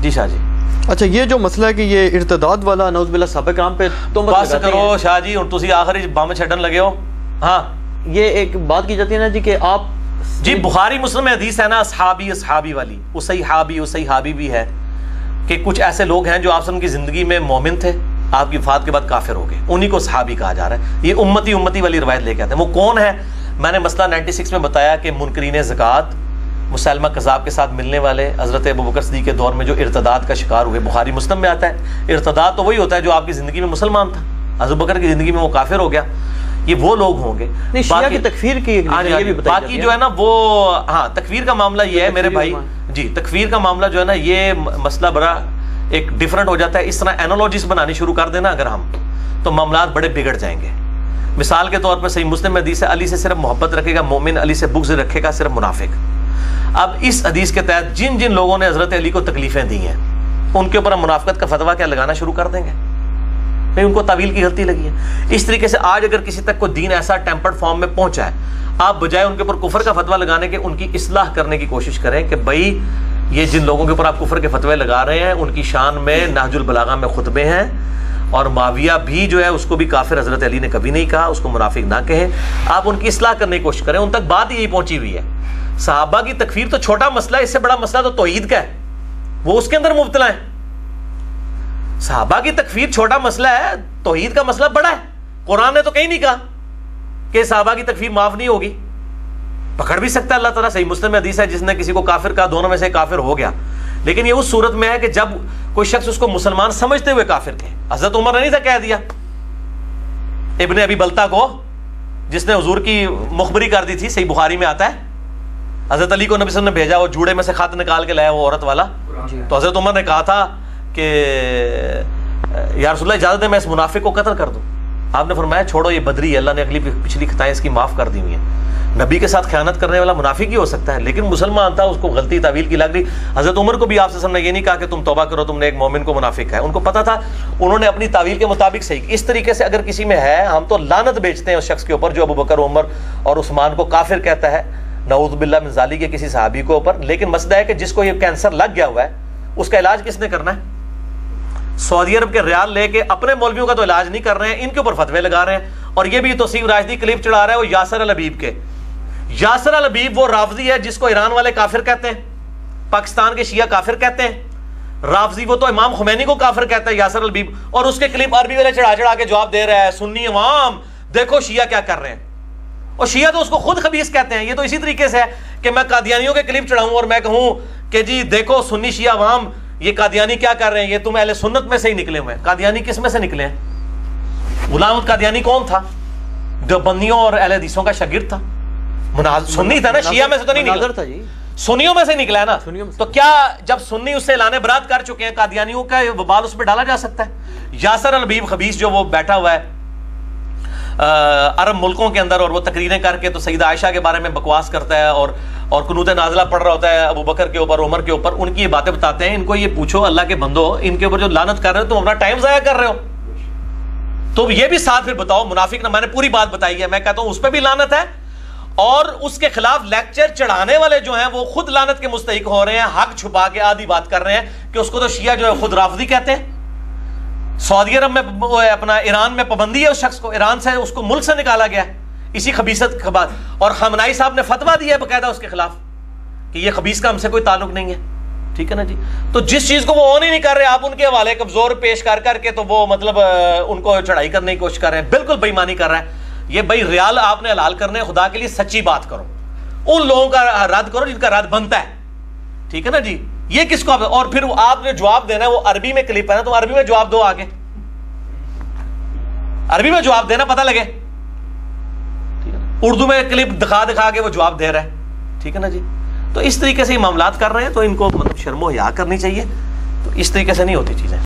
جی شاہ جی. اچھا یہ جو مسئلہ ہے کہ یہ ارتداد والا نعوذ باللہ صحابہ کرام پہ بس کرو شاہ جی ہن تسی آخری بم چھڈن لگے ہو. ہاں یہ ایک بات کی جاتی ہے نا جی کہ آپ جی بخاری مسلم میں حدیث ہے نا اصحابی والی، اصحابی بھی ہے کہ کچھ ایسے لوگ ہیں جو آپ وسلم کی زندگی میں مومن تھے، آپ کی وفات کے بعد کافر ہو گئے، انہی کو صحابی کہا جا رہا ہے. یہ امتی والی روایت لے کے آتے ہیں. وہ کون ہے؟ میں نے مسئلہ 96 میں بتایا کہ منکرین زکوٰۃ، مسلمہ کذاب کے ساتھ ملنے والے، حضرت ابوبکر صدیق کے دور میں جو ارتداد کا شکار ہوئے. بخاری مسلم میں آتا ہے ارتداد تو وہی ہوتا ہے جو آپ کی زندگی میں مسلمان تھا، حضرت ابوبکر کی زندگی میں وہ کافر ہو گیا. یہ وہ لوگ ہوں گے. شیعہ کی تکفیر کی باقی جو ہے نا وہ ہاں تکفیر کا معاملہ یہ ہے میرے بھائی جی، تکفیر کا معاملہ جو ہے نا یہ مسئلہ بڑا ایک ڈیفرنٹ ہو جاتا ہے. اس طرح اینالوجیز بنانی شروع کر دینا اگر ہم تو معاملات بڑے بگڑ جائیں گے. مثال کے طور پر صحیح مسلم میں حدیث ہے علی سے صرف محبت رکھے گا مومن، علی سے بغض رکھے گا صرف منافق. اب اس حدیث کے تحت جن جن لوگوں نے حضرت علی کو تکلیفیں دی ہیں ان کے اوپر ہم منافقت کا فتویٰ کیا لگانا شروع کر دیں گے؟ ان کو تعویل کی غلطی لگی ہے. اس طریقے سے آج اگر کسی تک کوئی دین ایسا ٹیمپرڈ فارم میں پہنچا ہے، آپ بجائے ان کے اوپر کفر کا فتویٰ لگانے کے ان کی اصلاح کرنے کی کوشش کریں کہ بھائی یہ جن لوگوں کے اوپر آپ کفر کے فتوے لگا رہے ہیں ان کی شان میں نہج البلاغہ میں خطبے ہیں، اور معاویہ بھی جو ہے اس کو بھی کافر حضرت علی نے کبھی نہیں کہا، اس کو منافق نہ کہیں. آپ ان کی اصلاح کرنے کی کوشش کریں. ان تک بات یہی پہنچی ہوئی ہے. صحابہ کی تکفیر تو چھوٹا مسئلہ ہے، اس سے بڑا مسئلہ تو توحید کا ہے، وہ اس کے اندر مبتلا ہے. صحابہ کی تکفیر چھوٹا مسئلہ ہے، توحید کا مسئلہ بڑا ہے. قرآن نے تو کہیں نہیں کہا کہ صحابہ کی تکفیر معاف نہیں ہوگی. پکڑ بھی سکتا ہے اللہ تعالیٰ. صحیح مسلم میں حدیث ہے جس نے کسی کو کافر کہا دونوں میں سے کافر ہو گیا، لیکن یہ اس صورت میں ہے کہ جب کوئی شخص اس کو مسلمان سمجھتے ہوئے کافر کہے. حضرت عمر نے نہیں تھا کہہ دیا ابن ابی بلتا کو، جس نے حضور کی مخبری کر دی تھی، صحیح بخاری میں آتا ہے. حضرت علی کو نبی صلی اللہ علیہ وسلم نے بھیجا، وہ جوڑے میں سے خط نکال کے لایا وہ عورت والا. تو حضرت عمر نے کہا تھا کہ یا رسول اللہ اجازت ہے میں اس منافق کو قتل کر دوں. آپ نے فرمایا چھوڑو یہ بدری ہے، اللہ نے اگلی پچھلی خطائیں اس کی معاف کر دی ہوئی ہیں. نبی کے ساتھ خیانت کرنے والا منافق ہی ہو سکتا ہے، لیکن مسلمان تھا، اس کو غلطی تعویل کی لگ رہی. حضرت عمر کو بھی آپ سے نے یہ نہیں کہا کہ تم توبہ کرو، تم نے ایک مومن کو منافق ہے. ان کو پتا تھا، انہوں نے اپنی تعویل کے مطابق صحیح. اس طریقے سے اگر کسی میں ہے، ہم تو لعنت بیچتے ہیں اس شخص کے اوپر جو ابوبکر عمر اور عثمان کو کافر کہتا ہے، نعوذ باللہ من ذالک، کے کسی صحابی کو اوپر. لیکن مسئلہ ہے کہ جس کو یہ کینسر لگ گیا ہوا ہے اس کا علاج کس نے کرنا ہے؟ سعودی عرب کے ریال لے کے اپنے مولویوں کا تو علاج نہیں کر رہے ہیں، ان کے اوپر فتوے لگا رہے ہیں. اور یہ بھی توصیف راشدی کلپ چڑھا رہا ہے وہ یاسر الحبیب کے. یاسر الحبیب وہ رافضی ہے جس کو ایران والے کافر کہتے ہیں، پاکستان کے شیعہ کافر کہتے ہیں. رافضی وہ تو امام خمینی کو کافر کہتا ہے یاسر الحبیب، اور اس کے کلپ عربی والے چڑھا کے جواب دے رہا ہے سنی عوام دیکھو شیعہ کیا کر رہے ہیں. اور شیعہ تو اس کو خود خبیث کہتے ہیں. یہ تو اسی طریقے سے ہے کہ میں قادیانیوں کے کلپ چڑھاؤں اور میں کہوں کہ جی دیکھو سنی شیعہ عوام یہ قادیانی کیا کر رہے ہیں، یہ تم اہل سنت میں سے ہی نکلے ہوئے ہیں. قادیانی کس میں سے نکلے ہیں؟ غلام احمد قادیانی کون تھا؟ دیوبندیوں اور اہل حدیثوں کا شاگرد تھا، سنی تھا نا، شیعہ میں سے تو نہیں نکلا، سنیوں میں سے نکلا ہے نا. تو کیا جب سنی اس سے اعلان برات کر چکے ہیں، قادیانیوں کا وبال اس پہ ڈالا جا سکتا ہے؟ یاسر الحبیب خبیث جو وہ بیٹھا ہوا ہے عرب ملکوں کے اندر اور وہ تقریریں کر کے تو سیدہ عائشہ کے بارے میں بکواس کرتا ہے اور قنوت نازلہ پڑھ رہا ہوتا ہے ابو بکر کے اوپر، عمر کے اوپر. ان کی یہ باتیں بتاتے ہیں. ان کو یہ پوچھو اللہ کے بندو، ان کے اوپر جو لعنت کر رہے ہو تم اپنا ٹائم ضائع کر رہے ہو. تو یہ بھی ساتھ پھر بتاؤ منافق نہ. میں نے پوری بات بتائی ہے، میں کہتا ہوں اس پہ بھی لعنت ہے، اور اس کے خلاف لیکچر چڑھانے والے جو ہیں وہ خود لعنت کے مستحق ہو رہے ہیں، حق چھپا کے آدھی بات کر رہے ہیں کہ اس کو تو شیعہ جو ہے خود رافضی کہتے ہیں. سعودی عرب میں اپنا ایران میں پابندی ہے اس شخص کو، ایران سے اس کو ملک سے نکالا گیا اسی خبیثت کے بعد. اور خامنائی صاحب نے فتویٰ دیا ہے باقاعدہ اس کے خلاف کہ یہ خبیث کا ہم سے کوئی تعلق نہیں ہے. ٹھیک ہے نا جی. تو جس چیز کو وہ آن ہی نہیں کر رہے آپ ان کے حوالے کمزور پیش کر کے تو وہ مطلب ان کو چڑھائی کرنے کی کوشش کر رہے ہیں. بالکل بےایمانی کر رہا ہے یہ. بھائی ریال آپ نے حلال کرنے، خدا کے لیے سچی بات کرو، ان لوگوں کا رد کرو جن کا رد بنتا ہے. ٹھیک ہے نا جی. یہ کس کو اور پھر آپ نے جواب دینا ہے، وہ عربی میں کلپ ہے نا، تو عربی میں جواب دو، آگے عربی میں جواب دینا پتہ لگے. اردو میں کلپ دکھا کے وہ جواب دے رہا ہے. ٹھیک ہے نا جی. تو اس طریقے سے یہ معاملات کر رہے ہیں تو ان کو مطلب شرم و حیا کرنی چاہیے. تو اس طریقے سے نہیں ہوتی چیزیں.